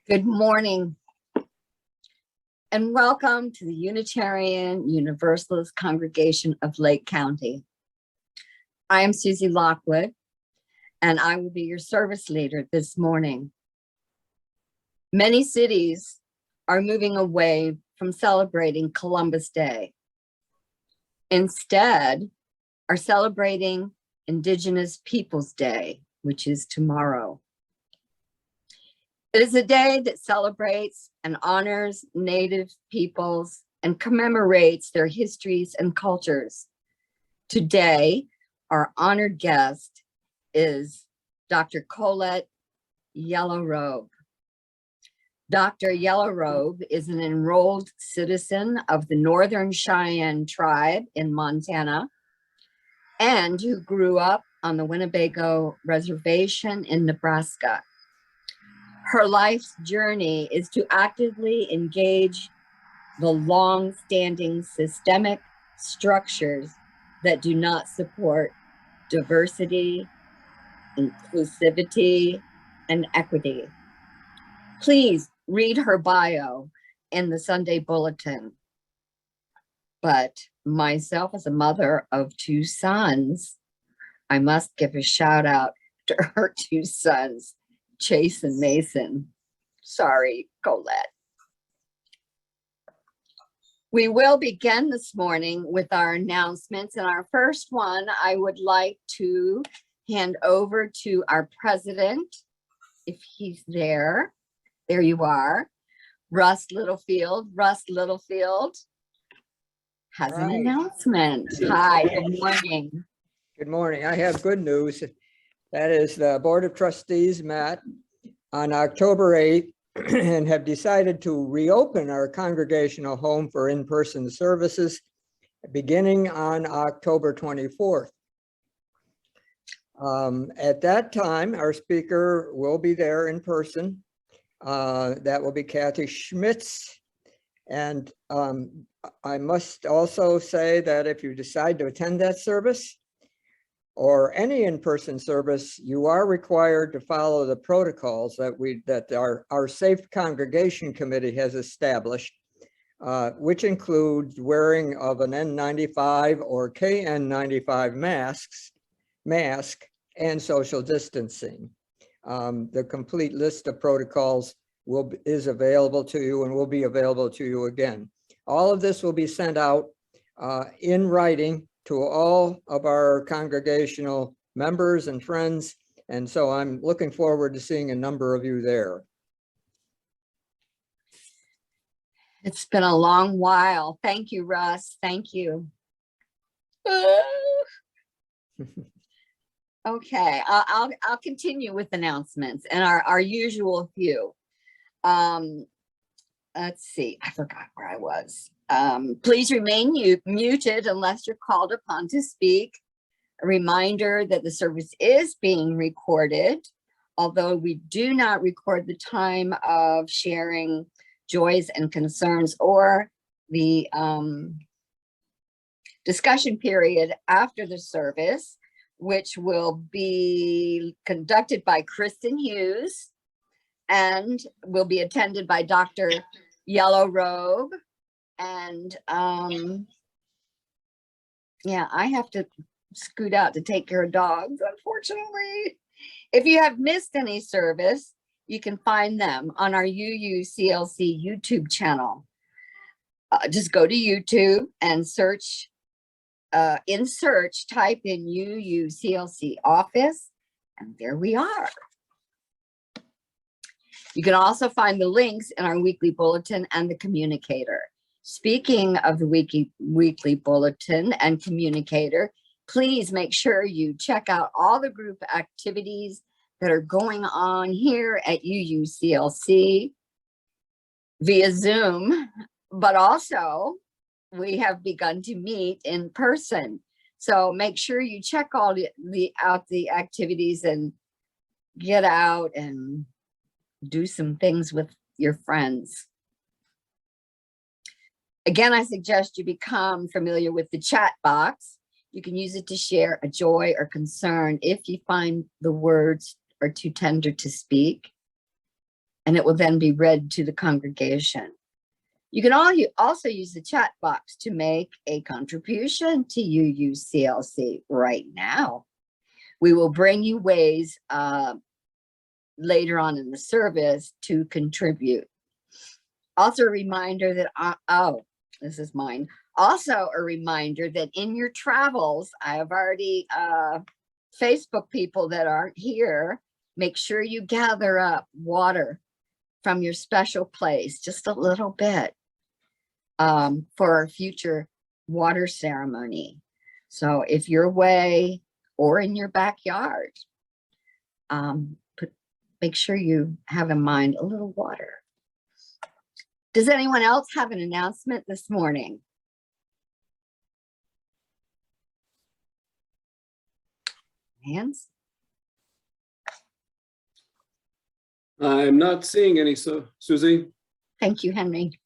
Good morning and welcome to the Unitarian Universalist Congregation of Lake County. I am Susie Lockwood and I will be your service leader this morning. Many cities are moving away from celebrating Columbus Day. Instead, are celebrating Indigenous Peoples Day, which is tomorrow. It is a day that celebrates and honors Native peoples and commemorates their histories and cultures. Today, our honored guest is Dr. Colette Yellow Robe. Dr. Yellow Robe is an enrolled citizen of the Northern Cheyenne tribe in Montana and who grew up on the Winnebago Reservation in Nebraska. Her life's journey is to actively engage the long-standing systemic structures that do not support diversity, inclusivity, and equity. Please read her bio in the Sunday Bulletin. But myself, as a mother of two sons, I must give a shout out to her two sons, Chase and Mason. Sorry, Colette. We will begin this morning with our announcements. And our first one, I would like to hand over to our president, if he's there. There you are, Russ Littlefield. Russ Littlefield has an announcement. Hi, good morning. Good morning. I have good news. That is, the Board of Trustees met on October 8th and have decided to reopen our congregational home for in-person services beginning on October 24th. At that time, our speaker will be there in person. That will be Kathy Schmitz. And I must also say that if you decide to attend that service, or any in-person service, you are required to follow the protocols that our Safe Congregation Committee has established, which includes wearing of an N95 or KN95 mask and social distancing. The complete list of protocols is available to you and will be available to you again. All of this will be sent out in writing to all of our congregational members and friends. And so I'm looking forward to seeing a number of you there. It's been a long while. Thank you, Russ. Thank you. Okay, I'll continue with announcements and our usual few. Let's see, I forgot where I was. Please remain muted unless you're called upon to speak. A reminder that the service is being recorded, although we do not record the time of sharing joys and concerns or the discussion period after the service, which will be conducted by Kristen Hughes and will be attended by Dr. Yellow Robe. And yeah, I have to scoot out to take care of dogs, unfortunately. If you have missed any service, you can find them on our UUCLC YouTube channel. Just go to YouTube and search, type in UUCLC office, and there we are. You can also find the links in our weekly bulletin and the communicator. Speaking of the weekly bulletin and communicator, please make sure you check out all the group activities that are going on here at UUCLC via Zoom, but also we have begun to meet in person. So make sure you check all out the activities and get out and do some things with your friends. Again, I suggest you become familiar with the chat box. You can use it to share a joy or concern if you find the words are too tender to speak. and it will then be read to the congregation. You can also use the chat box to make a contribution to UUCLC right now. We will bring you ways later on in the service to contribute. Also a reminder that, this is mine. Also a reminder that in your travels, I have already Facebook people that aren't here, make sure you gather up water from your special place, just a little bit, for our future water ceremony. So if you're away or in your backyard, make sure you have in mind a little water. Does anyone else have an announcement this morning? Hands? I'm not seeing any, so Susie. Thank you, Henry.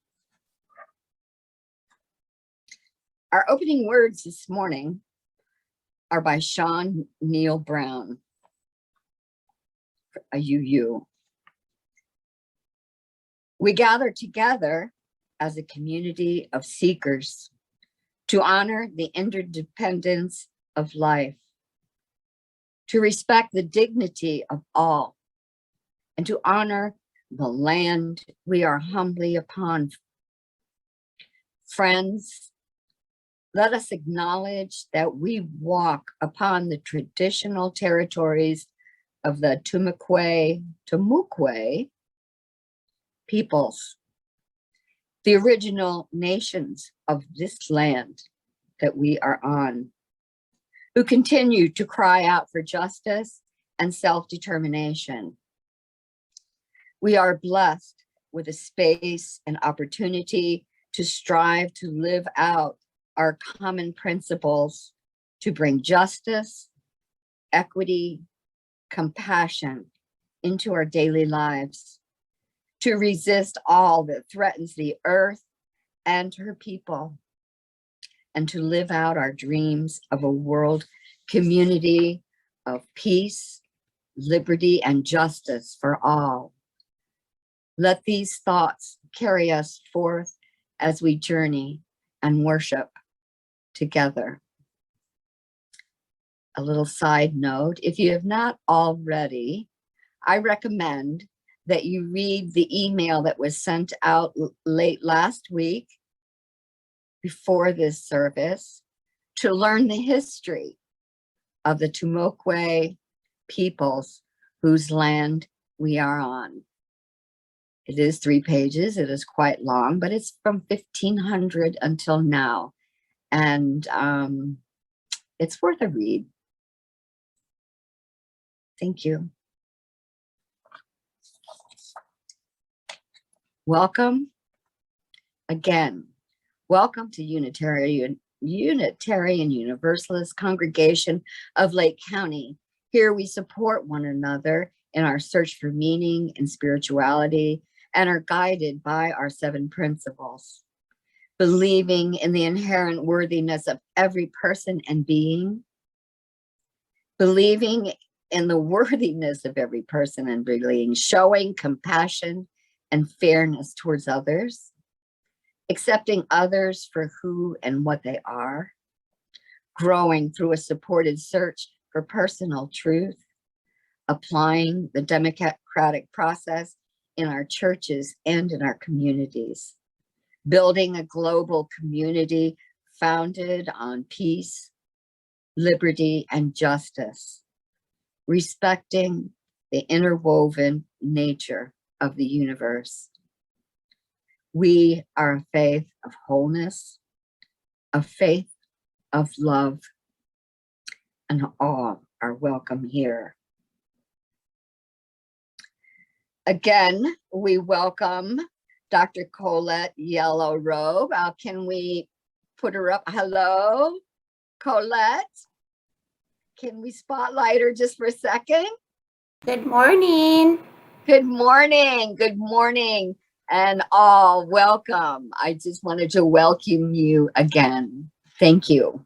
Our opening words this morning are by Sean Neil Brown, a UU. We gather together as a community of seekers to honor the interdependence of life, to respect the dignity of all, and to honor the land we are humbly upon. Friends, let us acknowledge that we walk upon the traditional territories of the Tumukwe peoples, the original nations of this land that we are on, who continue to cry out for justice and self-determination. We are blessed with a space and opportunity to strive to live out our common principles to bring justice, equity, compassion into our daily lives, to resist all that threatens the earth and her people, and to live out our dreams of a world community of peace, liberty, and justice for all. Let these thoughts carry us forth as we journey and worship together. A little side note, if you have not already, I recommend that you read the email that was sent out late last week before this service to learn the history of the Tumukwe peoples whose land we are on. It is 3 pages. It is quite long, but it's from 1500 until now. And it's worth a read. Thank you. Welcome again. Welcome to Unitarian Universalist Congregation of Lake County. Here we support one another in our search for meaning and spirituality and are guided by our 7 principles. Believing in the inherent worthiness of every person and being. Believing in the worthiness of every person and being. Showing compassion and fairness towards others. Accepting others for who and what they are. Growing through a supported search for personal truth. Applying the democratic process in our churches and in our communities. Building a global community founded on peace, liberty, and justice. Respecting the interwoven nature of the universe. We are a faith of wholeness, a faith of love, and all are welcome here. Again, we welcome Dr. Colette Yellow Robe. Can we put her up? Hello, Colette. Can we spotlight her just for a second? Good morning. Good morning. Good morning. And all welcome. I just wanted to welcome you again. Thank you.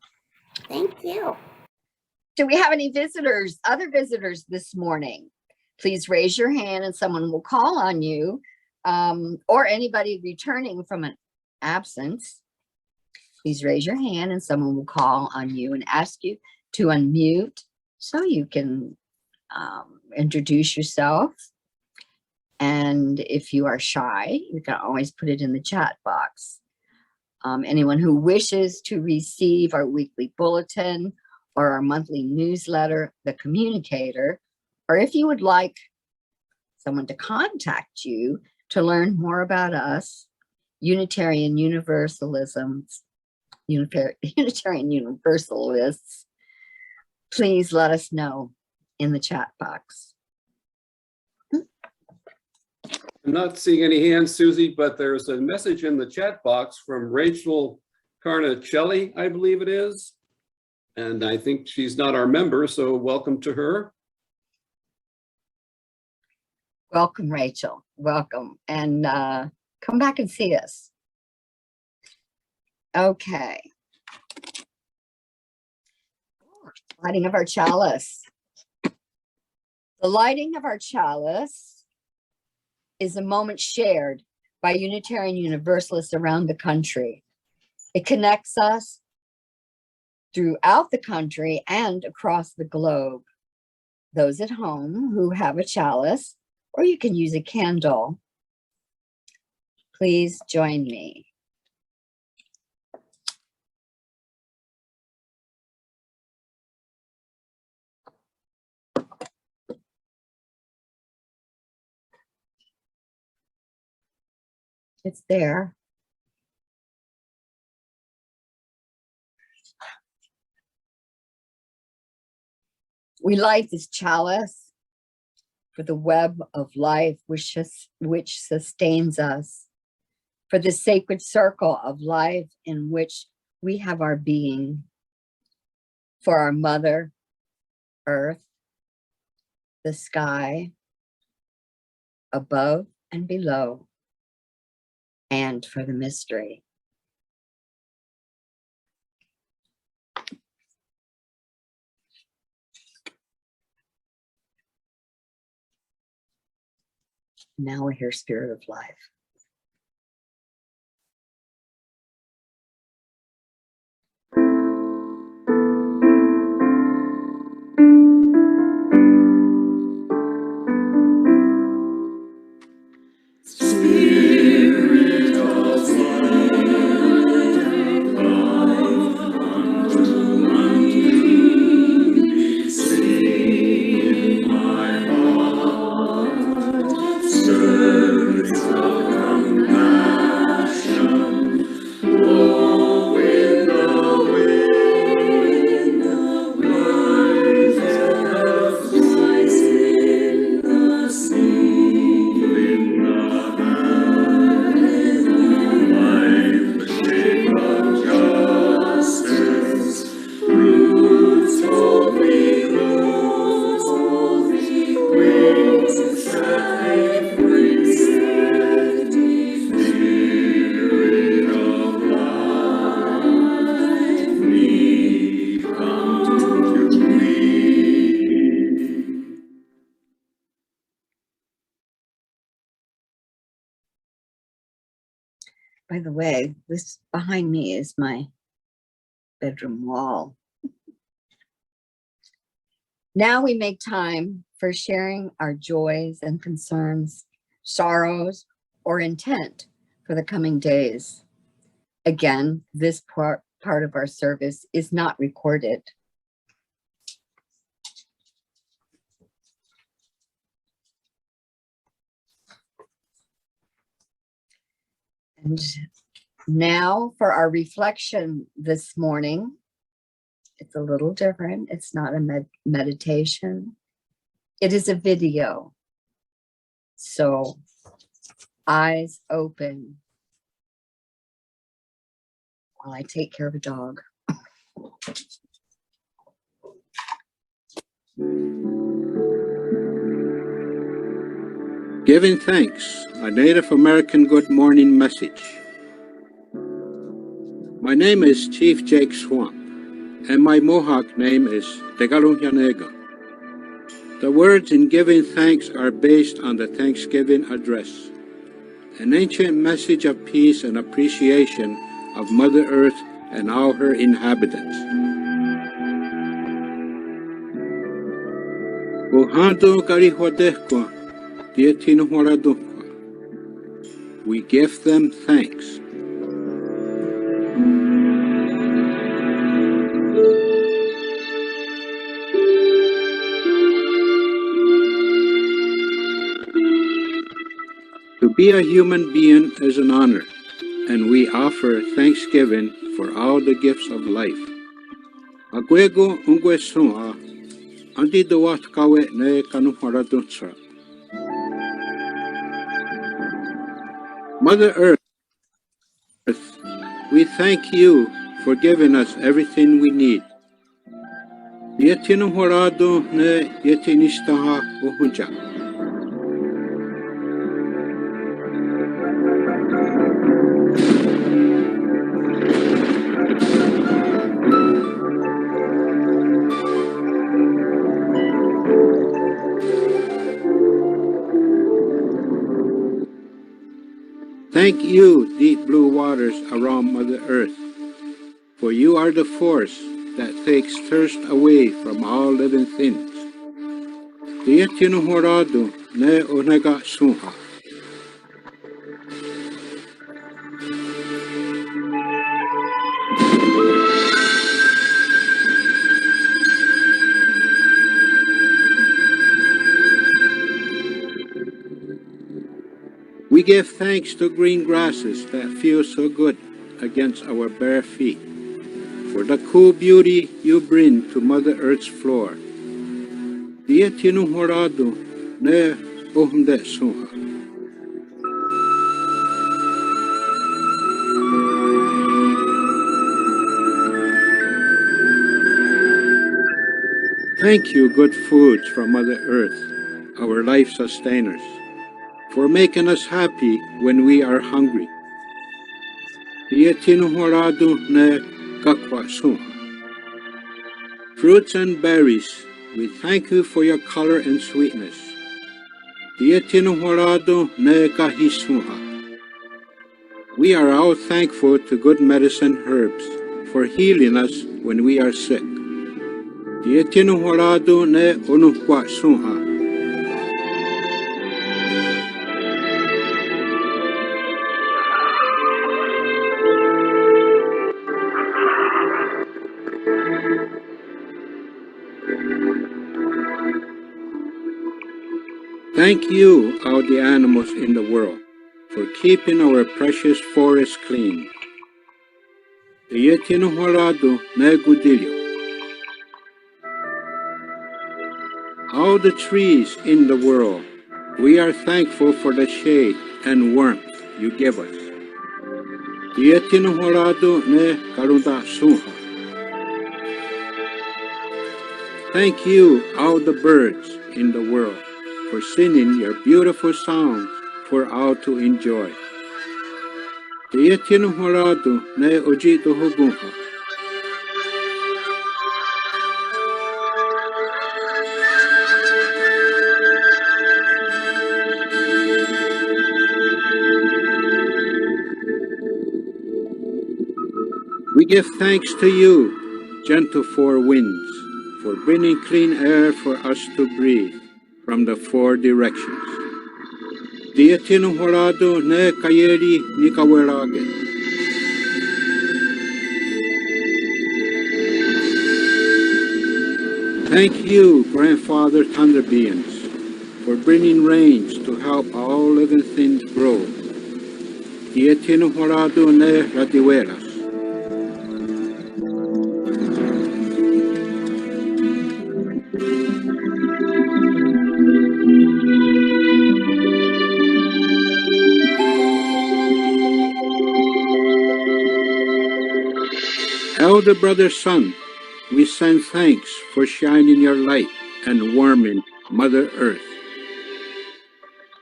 Thank you. Do we have any visitors, other visitors this morning? Please raise your hand and someone will call on you, or anybody returning from an absence. Please raise your hand and someone will call on you and ask you to unmute so you can introduce yourself. And if you are shy, you can always put it in the chat box. Anyone who wishes to receive our weekly bulletin or our monthly newsletter, The Communicator, or if you would like someone to contact you to learn more about us, Unitarian Universalists, please let us know in the chat box. I'm not seeing any hands, Susie, but there's a message in the chat box from Rachel Carnicelli, I believe it is. And I think she's not our member, so welcome to her. Welcome, Rachel. Welcome. And come back and see us. Okay. Lighting of our chalice. The lighting of our chalice is a moment shared by Unitarian Universalists around the country. It connects us throughout the country and across the globe. Those at home who have a chalice, or you can use a candle, please join me. It's there. We light this chalice for the web of life which sustains us, for the sacred circle of life in which we have our being, for our Mother Earth, the sky, above and below, and for the mystery. Now we're here, Spirit of Life. By the way, this behind me is my bedroom wall. Now we make time for sharing our joys and concerns, sorrows, or intent for the coming days. Again, this part of our service is not recorded. And now for our reflection this morning. It's a little different. It's not a meditation. It is a video. So eyes open while I take care of a dog. Giving thanks, a Native American good morning message. My name is Chief Jake Swamp, and my Mohawk name is Tegalunyanega. The words in giving thanks are based on the Thanksgiving address, an ancient message of peace and appreciation of Mother Earth and all her inhabitants. We give them thanks. To be a human being is an honor, and we offer thanksgiving for all the gifts of life. Agwego ungwe sua, andi doat kawe ne kanuharadunsa. Mother Earth, we thank you for giving us everything we need. Yetinu horado ne yetinistaha uhunja. Thank you, deep blue waters around Mother Earth, for you are the force that takes thirst away from all living things. Dietinu horado ne onega sunha. We give thanks to green grasses that feel so good against our bare feet, for the cool beauty you bring to Mother Earth's floor. Dietinu horado ne ohunde sunha. Thank you, good foods from Mother Earth, our life sustainers, for making us happy when we are hungry. Dietinu horado ne kakwa sunha. Fruits and berries, we thank you for your color and sweetness. Dietinu horado ne kahi sunha. We are all thankful to good medicine herbs for healing us when we are sick. Dietinu horado ne onukwa sunha. Thank you, all the animals in the world, for keeping our precious forests clean. Dietinu horado ne gudilio. All the trees in the world, we are thankful for the shade and warmth you give us. Dietinu horado ne karunda sunha. Thank you, all the birds in the world, for singing your beautiful songs for all to enjoy. Dietinu horado ne ojito hogunha. We give thanks to you, gentle four winds, for bringing clean air for us to breathe from the four directions. Dietinu horado ne kayeri nikawerage. Thank you, Grandfather Thunder Beings, for bringing rains to help all living things grow. Dietinu horado ne radiveras. Elder Brother Sun, we send thanks for shining your light and warming Mother Earth.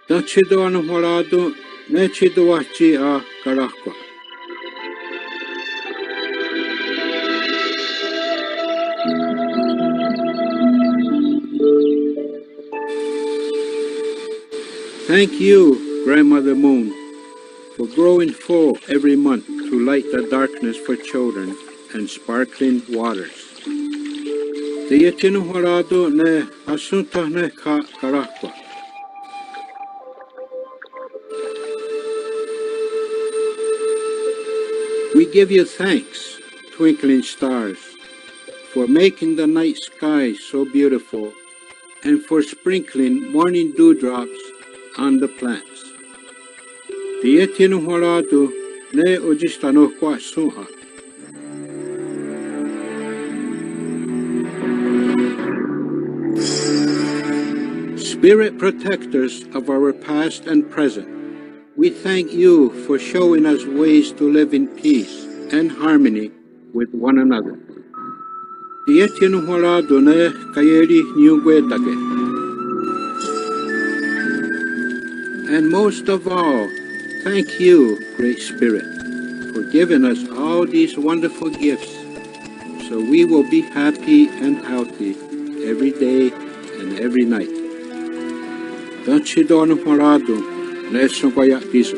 Dachido anahorado nechido wachi a karakwa. Thank you, Grandmother Moon, for growing full every month to light the darkness for children and sparkling waters. Te tino horado ne asunta ne ka karakwa. We give you thanks, twinkling stars, for making the night sky so beautiful and for sprinkling morning dewdrops on the plants. Te tino horado ne ojistano kwa suha. Spirit protectors of our past and present, we thank you for showing us ways to live in peace and harmony with one another. Te tino horado ne kayeri niugwetake. And most of all, thank you, Great Spirit, for giving us all these wonderful gifts so we will be happy and healthy every day and every night. Don't you don't horado, neso kwaya piso.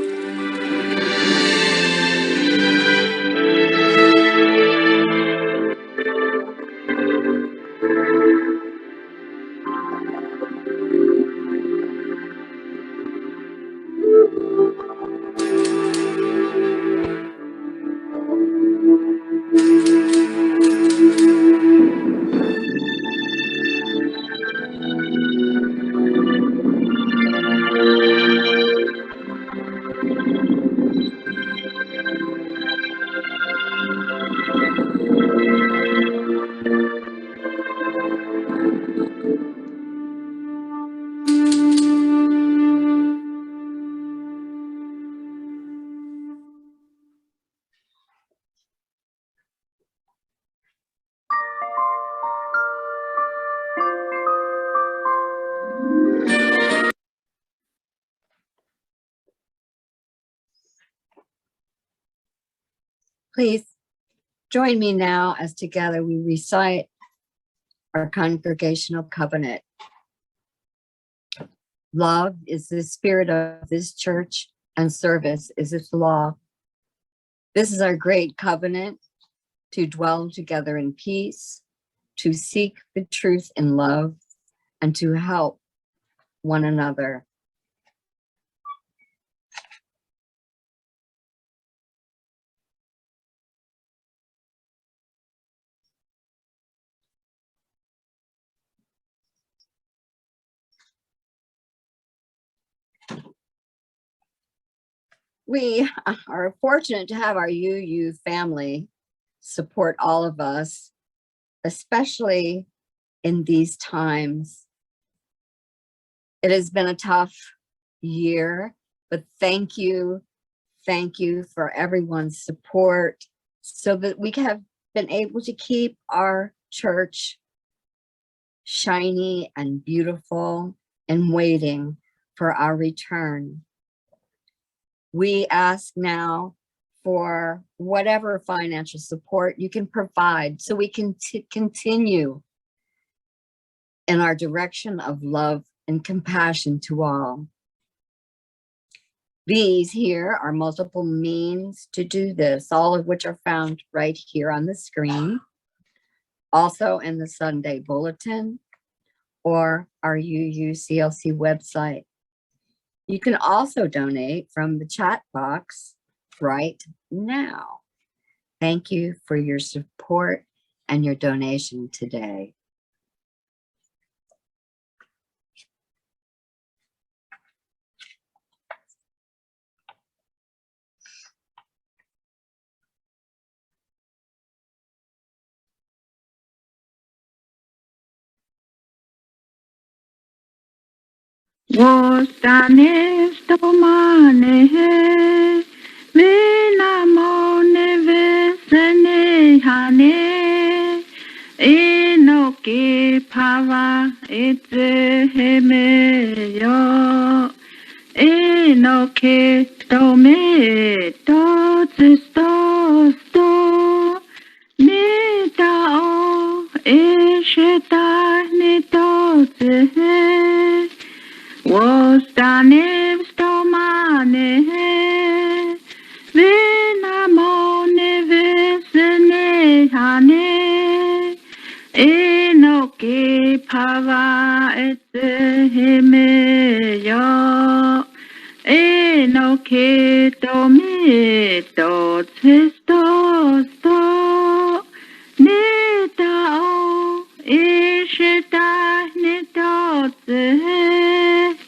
Please join me now as together we recite our congregational covenant. Love is the spirit of this church, and service is its law. This is our great covenant, to dwell together in peace, to seek the truth in love, and to help one another. We are fortunate to have our UU family support all of us, especially in these times. It has been a tough year, but thank you for everyone's support so that we have been able to keep our church shiny and beautiful and waiting for our return. We ask now for whatever financial support you can provide so we can continue in our direction of love and compassion to all. These here are multiple means to do this, all of which are found right here on the screen, also in the Sunday Bulletin or our UUCLC website. You can also donate from the chat box right now. Thank you for your support and your donation today. Vostane stomane vena mone vesene hane enoke pava ete hemeyo enoke tome sto nita o esheta nito Wostane no keto meto tsesto sto neta o ishita neto tse.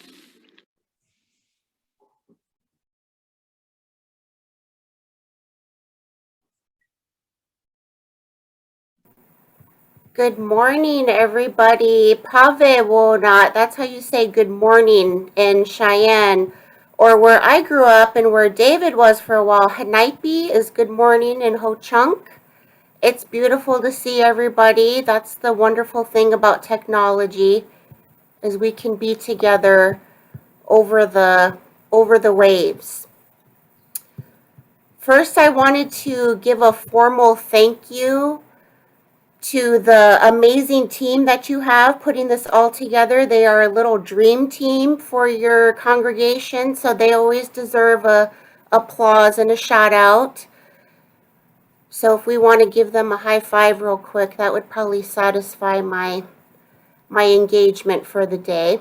Good morning, everybody. Pave Wonat. That's how you say good morning in Cheyenne. Or where I grew up and where David was for a while, Hanaipi is good morning in Ho Chunk. It's beautiful to see everybody. That's the wonderful thing about technology, is we can be together over the waves. First, I wanted to give a formal thank you to the amazing team that you have putting this all together. They are a little dream team for your congregation, so they always deserve a applause and a shout out. So if we want to give them a high five real quick, that would probably satisfy my engagement for the day.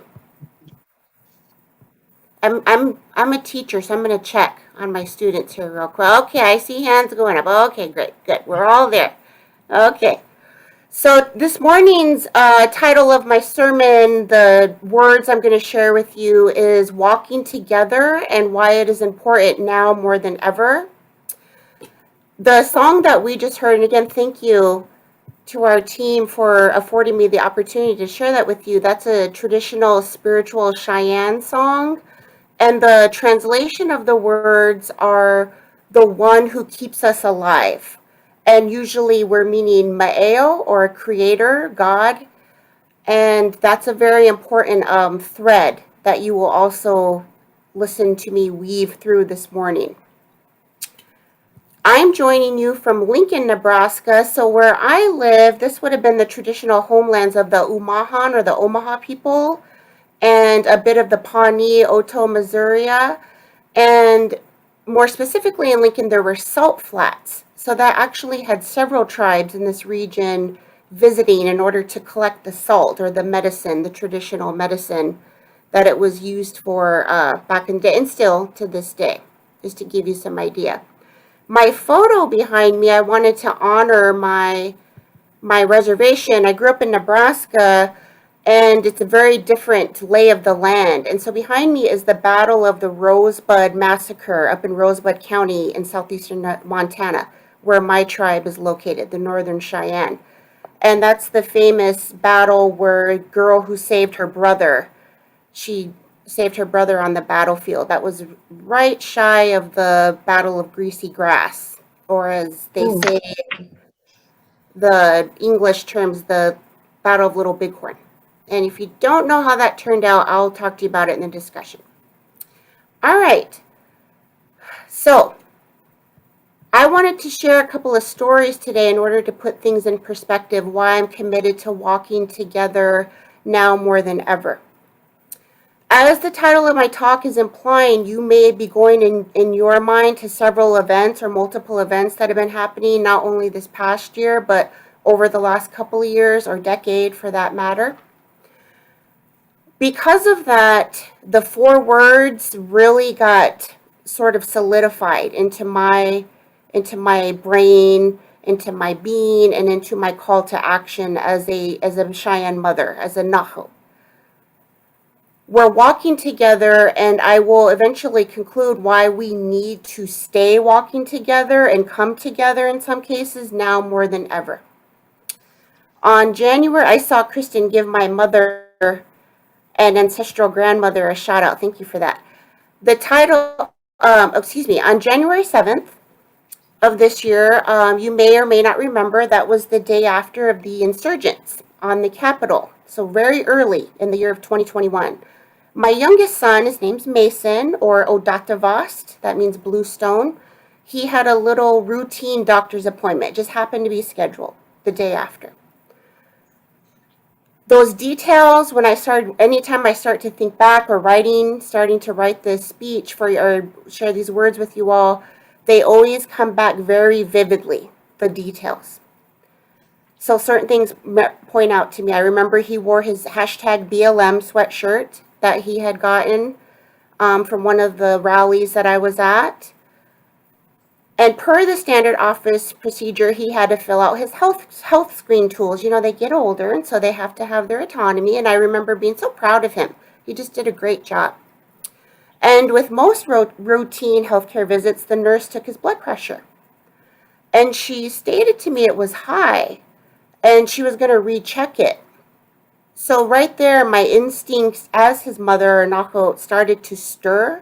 I'm a teacher, so I'm going to check on my students here real quick. Okay, I see hands going up. Okay, great, good. We're all there. Okay. So this morning's title of my sermon, the words I'm going to share with you, is Walking Together and Why It Is Important Now More Than Ever. The song that we just heard, and again, thank you to our team for affording me the opportunity to share that with you. That's a traditional spiritual Cheyenne song. And the translation of the words are the one who keeps us alive. And usually we're meaning Ma'eo, or creator, God. And that's a very important thread that you will also listen to me weave through this morning. I'm joining you from Lincoln, Nebraska. So where I live, this would have been the traditional homelands of the Umahan, or the Omaha people, and a bit of the Pawnee, Oto, Missouri. And more specifically in Lincoln, there were salt flats. So that actually had several tribes in this region visiting in order to collect the salt, or the medicine, the traditional medicine that it was used for back in the day, and still to this day, just to give you some idea. My photo behind me, I wanted to honor my reservation. I grew up in Nebraska, and it's a very different lay of the land. And so behind me is the Battle of the Rosebud Massacre up in Rosebud County in southeastern Montana, where my tribe is located, the Northern Cheyenne. And that's the famous battle where a girl who saved her brother, she saved her brother on the battlefield. That was right shy of the Battle of Greasy Grass, or as they say, the English terms, the Battle of Little Bighorn. And if you don't know how that turned out, I'll talk to you about it in the discussion. All right. So I wanted to share a couple of stories today in order to put things in perspective, why I'm committed to walking together now more than ever. As the title of my talk is implying, you may be going in your mind to several events or multiple events that have been happening, not only this past year, but over the last couple of years or decade for that matter. Because of that, the 4 words really got sort of solidified into my brain, into my being, and into my call to action as a Cheyenne mother, as a Naho. We're walking together, and I will eventually conclude why we need to stay walking together and come together in some cases now more than ever. On January, I saw Kristen give my mother and ancestral grandmother a shout out. Thank you for that. The title, on January 7th of this year, you may or may not remember, that was the day after of the insurgents on the Capitol. So very early in the year of 2021. My youngest son, his name's Mason, or Odatavast, that means blue stone. He had a little routine doctor's appointment, just happened to be scheduled the day after. Those details, anytime I start to think back or starting to write this speech or share these words with you all, they always come back very vividly, the details. So certain things point out to me. I remember he wore his hashtag BLM sweatshirt that he had gotten. from one of the rallies that I was at. And per the standard office procedure, he had to fill out his health screen tools. You know, they get older, and so they have to have their autonomy. And I remember being so proud of him. He just did a great job. And with most routine healthcare visits, the nurse took his blood pressure. And she stated to me it was high, and she was going to recheck it. So right there, my instincts as his mother, Nako, started to stir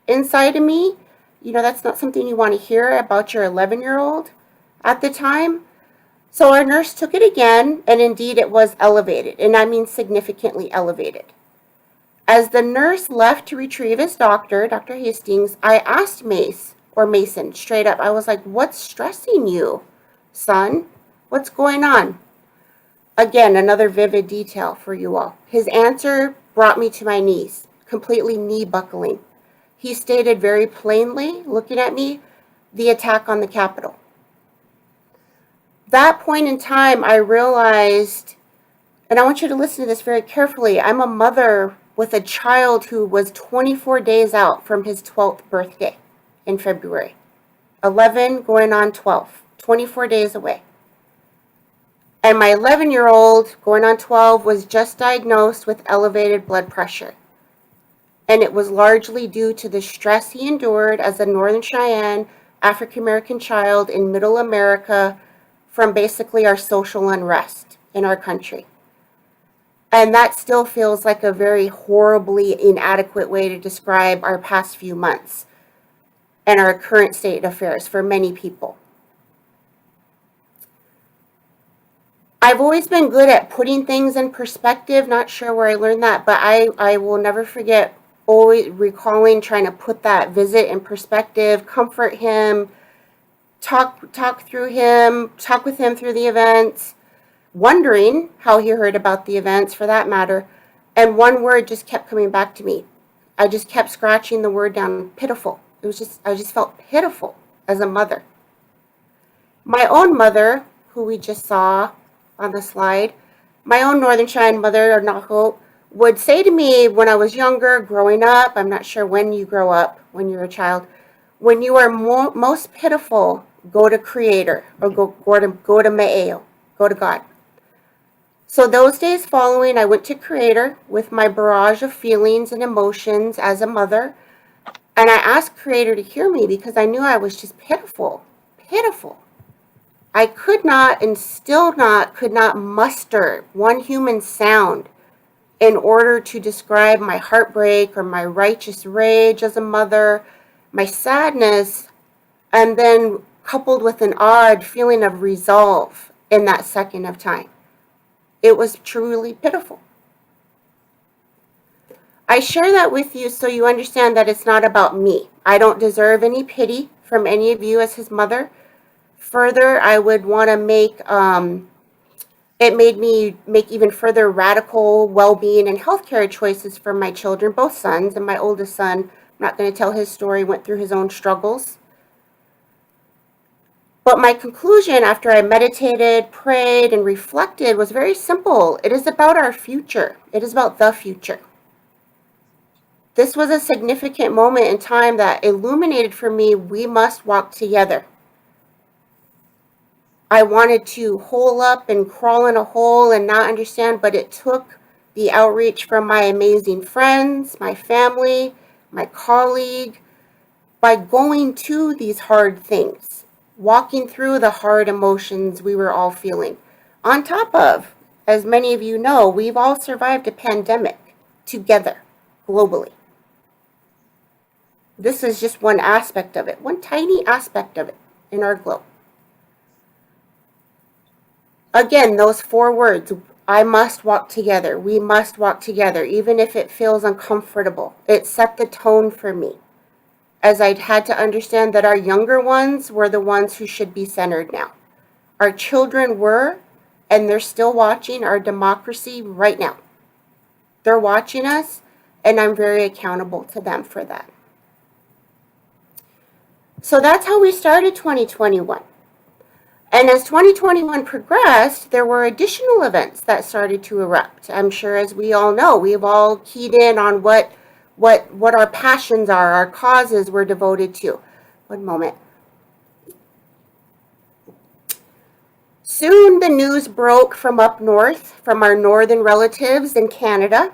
inside of me. You know, that's not something you want to hear about your 11-year-old at the time. So our nurse took it again, and indeed it was elevated, and I mean significantly elevated. As the nurse left to retrieve his doctor, Dr. Hastings, I asked Mason straight up. I was like, what's stressing you, son? What's going on? Again, another vivid detail for you all. His answer brought me to my knees, completely knee buckling. He stated very plainly, looking at me, the attack on the Capitol. That point in time, I realized, and I want you to listen to this very carefully, I'm a mother with a child who was 24 days out from his 12th birthday in February. 11 going on 12, 24 days away. And my 11-year-old going on 12 was just diagnosed with elevated blood pressure. And it was largely due to the stress he endured as a Northern Cheyenne African-American child in Middle America from basically our social unrest in our country. And that still feels like a very horribly inadequate way to describe our past few months and our current state of affairs for many people. I've always been good at putting things in perspective, not sure where I learned that, but I will never forget always recalling trying to put that visit in perspective, comfort him, talk with him through the events, wondering how he heard about the events for that matter. And one word just kept coming back to me. I just kept scratching the word down, pitiful. I just felt pitiful as a mother. My own mother, who we just saw on the slide, my own Northern Cheyenne mother, or Nako, would say to me when I was younger, growing up, I'm not sure when you grow up, when you're a child, when you are most pitiful, go to Creator, or go to Me'eo, go to God. So those days following, I went to Creator with my barrage of feelings and emotions as a mother, and I asked Creator to hear me because I knew I was just pitiful. I could not and still could not muster one human sound in order to describe my heartbreak or my righteous rage as a mother, my sadness, and then coupled with an odd feeling of resolve in that second of time. It was truly pitiful. I share that with you so you understand that it's not about me. I don't deserve any pity from any of you as his mother. Further, I would want to it made me make even further radical well-being and healthcare choices for my children, both sons, and my oldest son, I'm not going to tell his story, went through his own struggles. But my conclusion after I meditated, prayed, and reflected was very simple. It is about our future. It is about the future. This was a significant moment in time that illuminated for me, we must walk together. I wanted to hole up and crawl in a hole and not understand, but it took the outreach from my amazing friends, my family, my colleague, by going to these hard things, walking through the hard emotions we were all feeling. On top of, as many of you know, we've all survived a pandemic together, globally. This is just one aspect of it, one tiny aspect of it in our globe. Again, those 4 words, I must walk together. We must walk together, even if it feels uncomfortable. It set the tone for me, as I'd had to understand that our younger ones were the ones who should be centered now. Our children were, and they're still watching our democracy right now. They're watching us, and I'm very accountable to them for that. So that's how we started 2021. And as 2021 progressed, there were additional events that started to erupt. I'm sure, as we all know, we've all keyed in on what what our passions are, our causes we're devoted to. One moment. Soon the news broke from up north, from our northern relatives in Canada,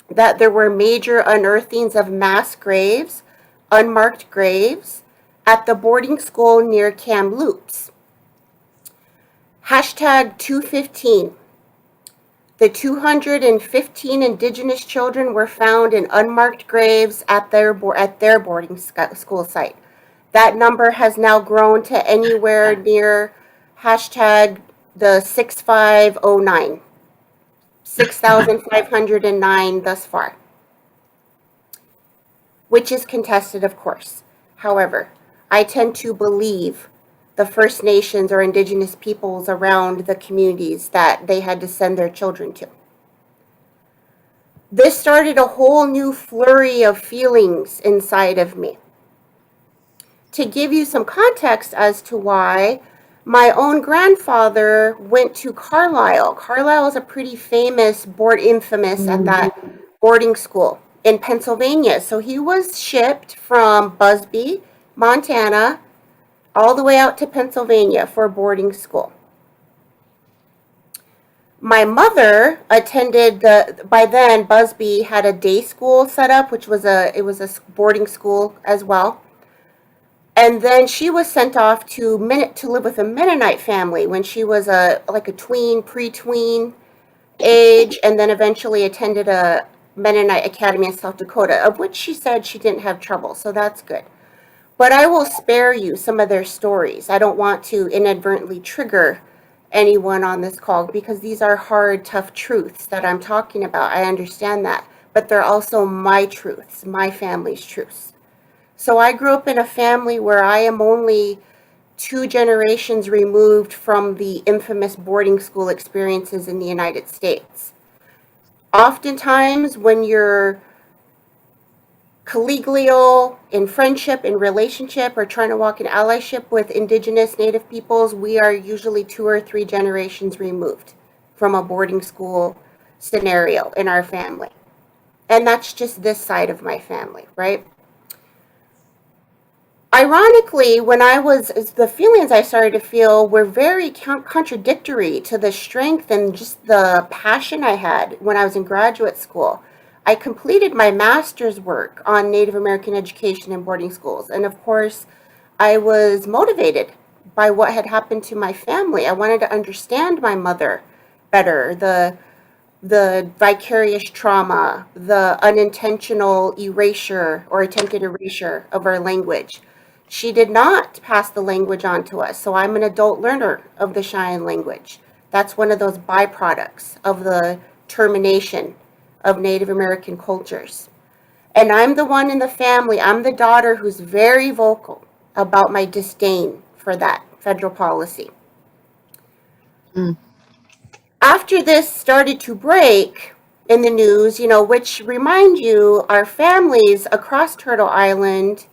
that there were major unearthings of mass graves, unmarked graves, at the boarding school near Kamloops. Hashtag 215. The 215 Indigenous children were found in unmarked graves at their boarding school site. That number has now grown to anywhere near hashtag the 6509. 6,509 thus far, which is contested, of course. However, I tend to believe the First Nations or Indigenous peoples around the communities that they had to send their children to. This started a whole new flurry of feelings inside of me. To give you some context as to why, my own grandfather went to Carlisle. Carlisle is a pretty famous infamous at that boarding school in Pennsylvania. So he was shipped from Busby, Montana, all the way out to Pennsylvania for boarding school. My mother attended by then Busby had a day school set up, which was a boarding school as well. And then she was sent off to live with a Mennonite family when she was like a pre-tween age, and then eventually attended a Mennonite academy in South Dakota, of which she said she didn't have trouble, so that's good. But I will spare you some of their stories. I don't want to inadvertently trigger anyone on this call because these are hard, tough truths that I'm talking about. I understand that, but they're also my truths, my family's truths. So I grew up in a family where I am only 2 generations removed from the infamous boarding school experiences in the United States. Oftentimes, when you're collegial, in friendship, in relationship, or trying to walk in allyship with Indigenous Native peoples, we are usually 2 or 3 generations removed from a boarding school scenario in our family. And that's just this side of my family, right? Ironically, the feelings I started to feel were very contradictory to the strength and just the passion I had when I was in graduate school. I completed my master's work on Native American education in boarding schools. And of course, I was motivated by what had happened to my family. I wanted to understand my mother better, the vicarious trauma, the unintentional erasure or attempted erasure of our language. She did not pass the language on to us, so I'm an adult learner of the Cheyenne language. That's one of those byproducts of the termination of Native American cultures. And I'm the one in the family, I'm the daughter who's very vocal about my disdain for that federal policy. After this started to break in the news, which remind you, our families across Turtle Island,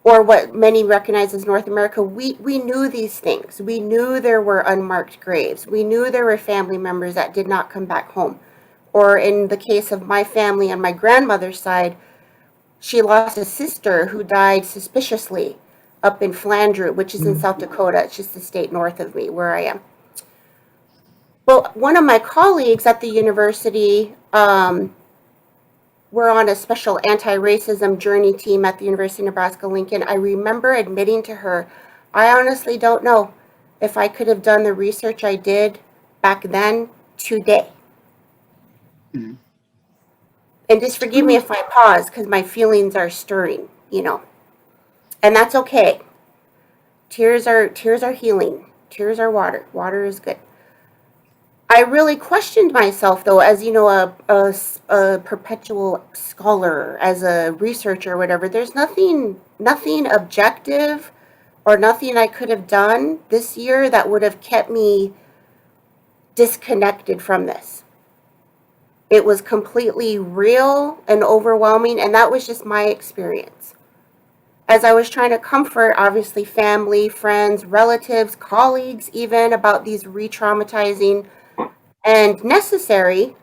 or what many recognize as North America, we knew these things. We knew there were unmarked graves. We knew there were family members that did not come back home. Or in the case of my family on my grandmother's side, she lost a sister who died suspiciously up in Flandreau, which is in South Dakota. It's just the state north of me, where I am. Well, one of my colleagues at the university, we're on a special anti-racism journey team at the University of Nebraska-Lincoln. I remember admitting to her, I honestly don't know if I could have done the research I did back then today. And just forgive me if I pause because my feelings are stirring, and that's okay. Tears are healing. Tears are water. Water is good. I really questioned myself, though, as a perpetual scholar, as a researcher, or whatever. There's nothing objective or nothing I could have done this year that would have kept me disconnected from this. It was completely real and overwhelming, and that was just my experience. As I was trying to comfort, obviously, family, friends, relatives, colleagues, even about these re-traumatizing and necessary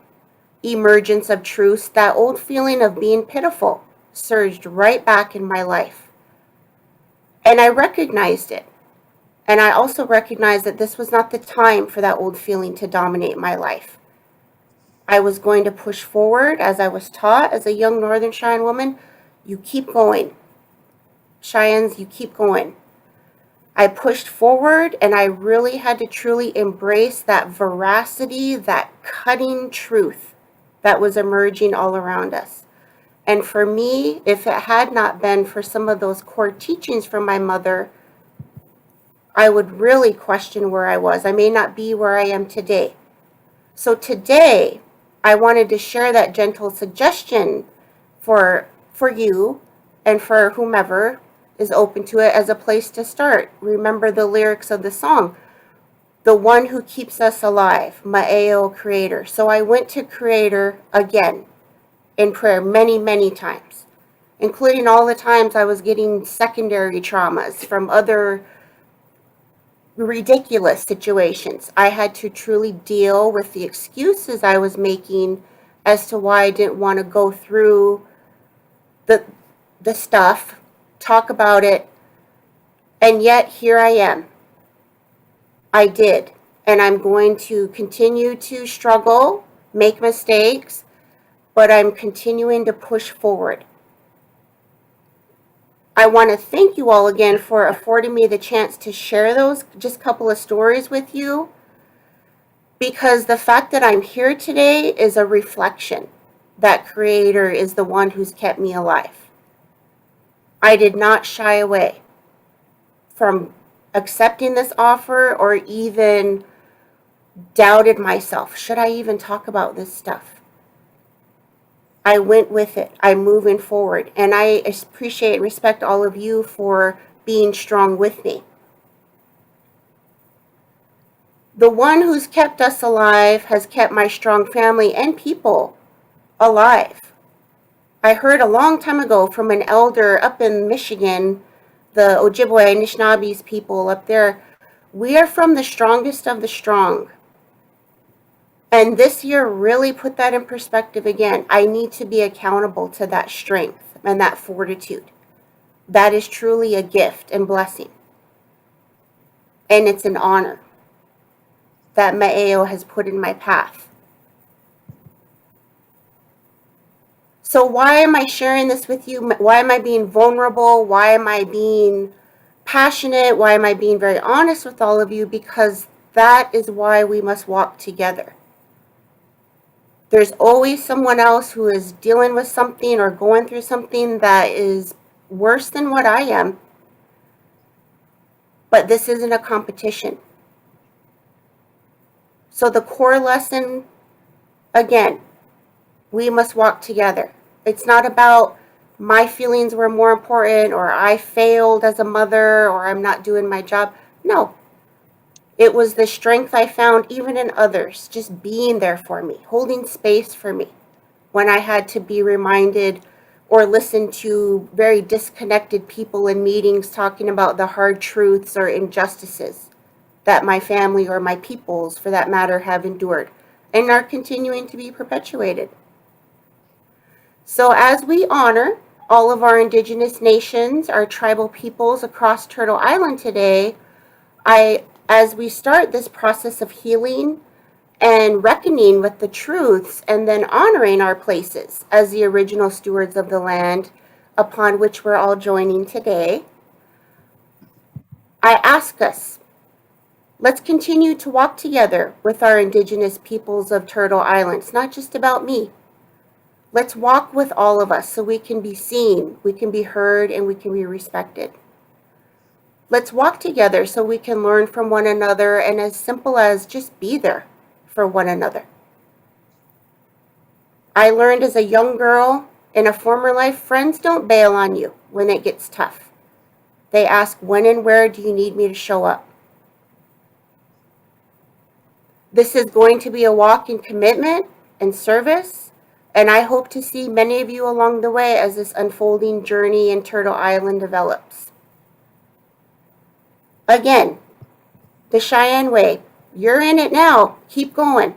emergence of truth, that old feeling of being pitiful surged right back in my life. And I recognized it. And I also recognized that this was not the time for that old feeling to dominate my life. I was going to push forward as I was taught as a young Northern Cheyenne woman. You keep going. Cheyennes, you keep going. I pushed forward and I really had to truly embrace that veracity, that cutting truth that was emerging all around us. And for me, if it had not been for some of those core teachings from my mother, I would really question where I was. I may not be where I am today. So today, I wanted to share that gentle suggestion for you and for whomever is open to it as a place to start. Remember the lyrics of the song, the one who keeps us alive, Ma'eo, Creator. So I went to Creator again in prayer many, many times, including all the times I was getting secondary traumas from other ridiculous situations. I had to truly deal with the excuses I was making as to why I didn't want to go through the stuff, talk about it, and yet here I am. I did, and I'm going to continue to struggle, make mistakes, but I'm continuing to push forward. I want to thank you all again for affording me the chance to share those just couple of stories with you, because the fact that I'm here today is a reflection that Creator is the one who's kept me alive. I did not shy away from accepting this offer or even doubted myself. Should I even talk about this stuff? I went with it. I'm moving forward. And I appreciate and respect all of you for being strong with me. The one who's kept us alive has kept my strong family and people alive. I heard a long time ago from an elder up in Michigan, the Ojibwe Anishinaabes people up there, we are from the strongest of the strong. And this year really put that in perspective again. I need to be accountable to that strength and that fortitude. That is truly a gift and blessing. And it's an honor that Ma'eo has put in my path. So why am I sharing this with you? Why am I being vulnerable? Why am I being passionate? Why am I being very honest with all of you? Because that is why we must walk together. There's always someone else who is dealing with something or going through something that is worse than what I am. But this isn't a competition. So the core lesson, again, we must walk together. It's not about my feelings were more important or I failed as a mother or I'm not doing my job. No. It was the strength I found even in others, just being there for me, holding space for me when I had to be reminded or listen to very disconnected people in meetings talking about the hard truths or injustices that my family or my peoples, for that matter, have endured and are continuing to be perpetuated. So as we honor all of our indigenous nations, our tribal peoples across Turtle Island today, as we start this process of healing and reckoning with the truths and then honoring our places as the original stewards of the land upon which we're all joining today, I ask us, let's continue to walk together with our indigenous peoples of Turtle Island. It's not just about me. Let's walk with all of us so we can be seen, we can be heard, and we can be respected. Let's walk together so we can learn from one another, and as simple as just be there for one another. I learned as a young girl in a former life, friends don't bail on you when it gets tough. They ask, when and where do you need me to show up? This is going to be a walk in commitment and service, and I hope to see many of you along the way as this unfolding journey in Turtle Island develops. Again, the Cheyenne way, you're in it now, keep going.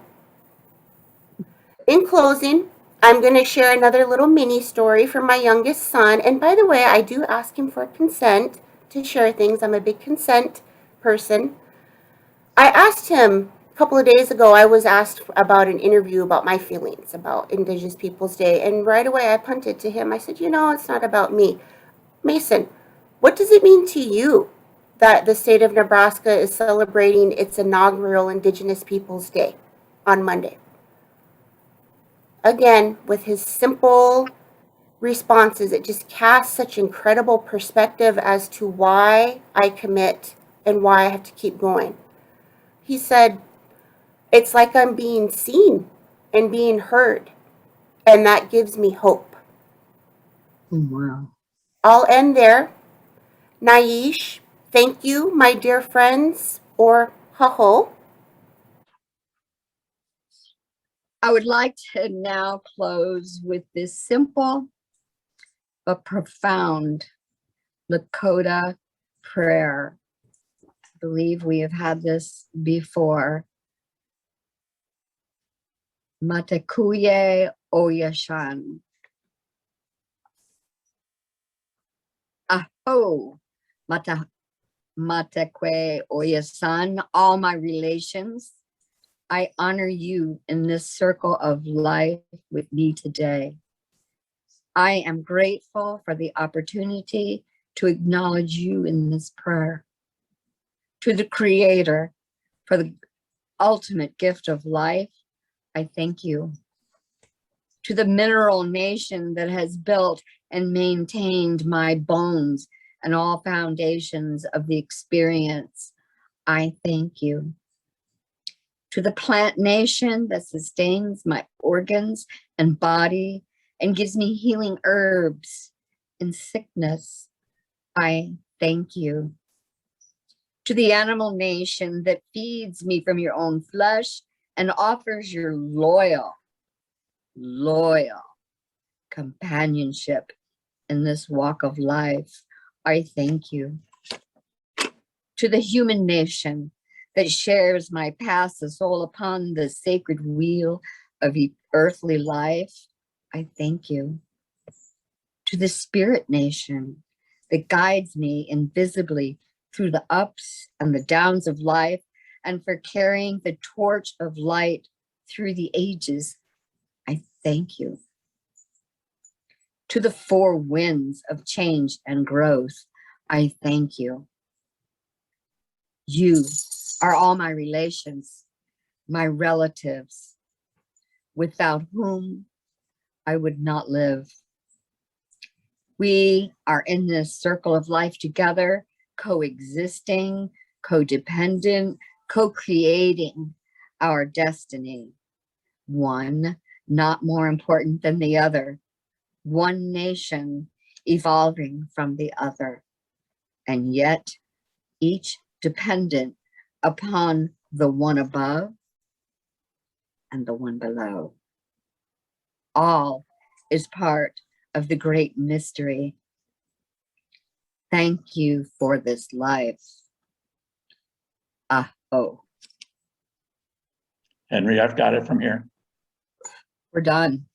In closing, I'm going to share another little mini story from my youngest son. And by the way, I do ask him for consent to share things. I'm a big consent person. I asked him a couple of days ago, I was asked about an interview about my feelings about Indigenous Peoples Day. And right away I punted to him. I said, you know, it's not about me. Mason, what does it mean to you that the state of Nebraska is celebrating its inaugural Indigenous Peoples Day on Monday? Again, with his simple responses, it just casts such incredible perspective as to why I commit and why I have to keep going. He said, it's like I'm being seen and being heard, and that gives me hope. Wow. I'll end there. Naish, thank you, my dear friends, or haho. I would like to now close with this simple but profound Lakota prayer. I believe we have had this before. Matekuye Oyashan. Aho, Matekwe Oyasan, all my relations. I honor you in this circle of life with me today. I am grateful for the opportunity to acknowledge you in this prayer. To the Creator for the ultimate gift of life, I thank you. To the mineral nation that has built and maintained my bones and all foundations of the experience, I thank you. To the plant nation that sustains my organs and body and gives me healing herbs in sickness, I thank you. To the animal nation that feeds me from your own flesh and offers your loyal companionship in this walk of life, I thank you. To the human nation that shares my path, the soul upon the sacred wheel of earthly life, I thank you. To the spirit nation that guides me invisibly through the ups and the downs of life and for carrying the torch of light through the ages, I thank you. To the four winds of change and growth, I thank you. You are all my relations, my relatives, without whom I would not live. We are in this circle of life together, coexisting, codependent, co-creating our destiny. One not more important than the other. One nation evolving from the other. And yet each dependent upon the one above and the one below. All is part of the great mystery. Thank you for this life. Aho. Henry, I've got it from here. We're done.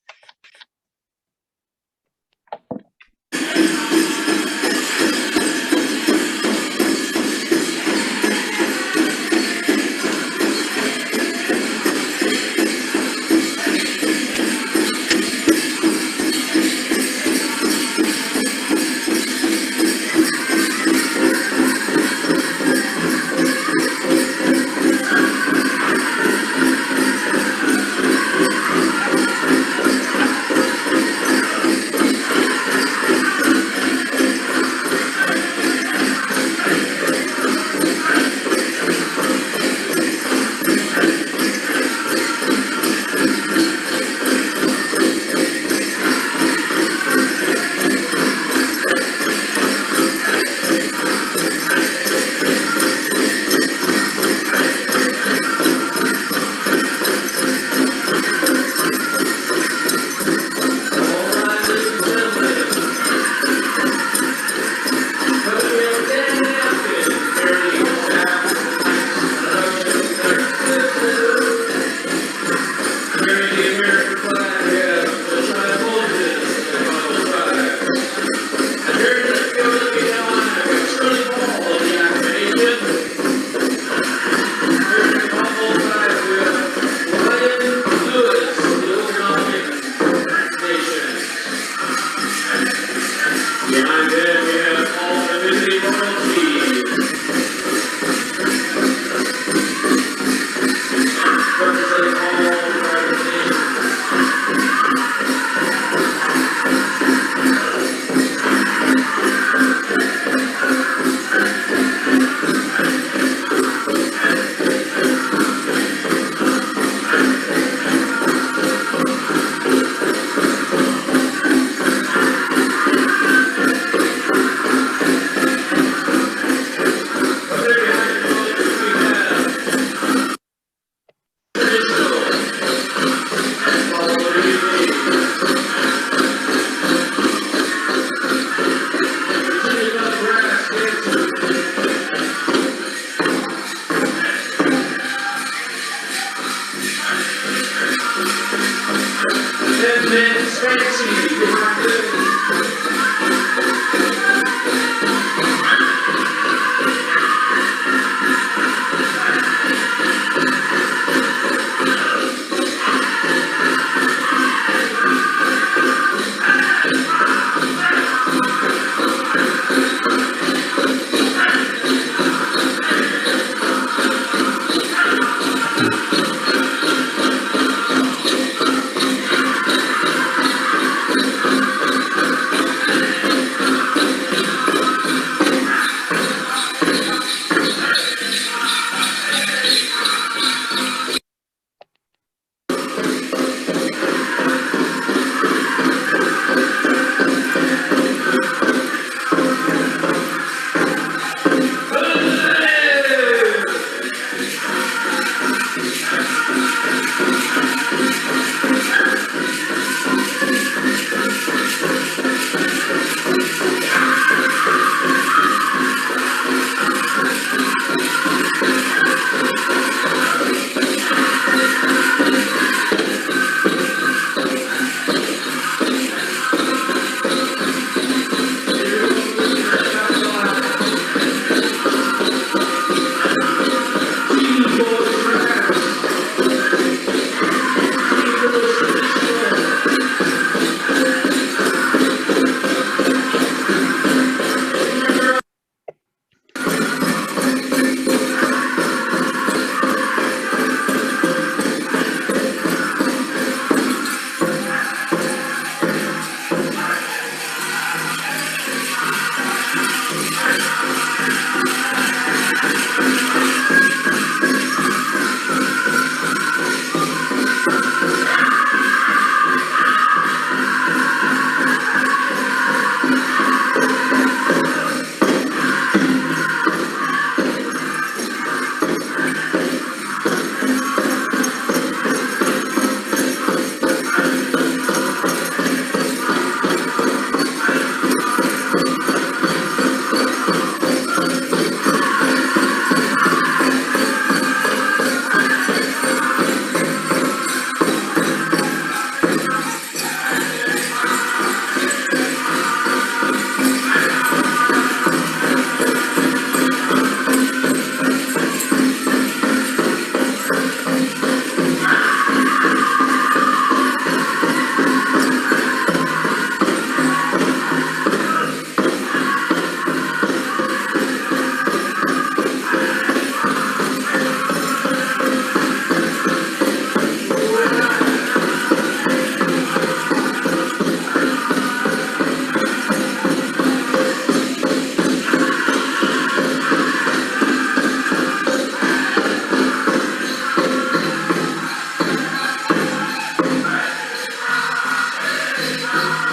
Bye.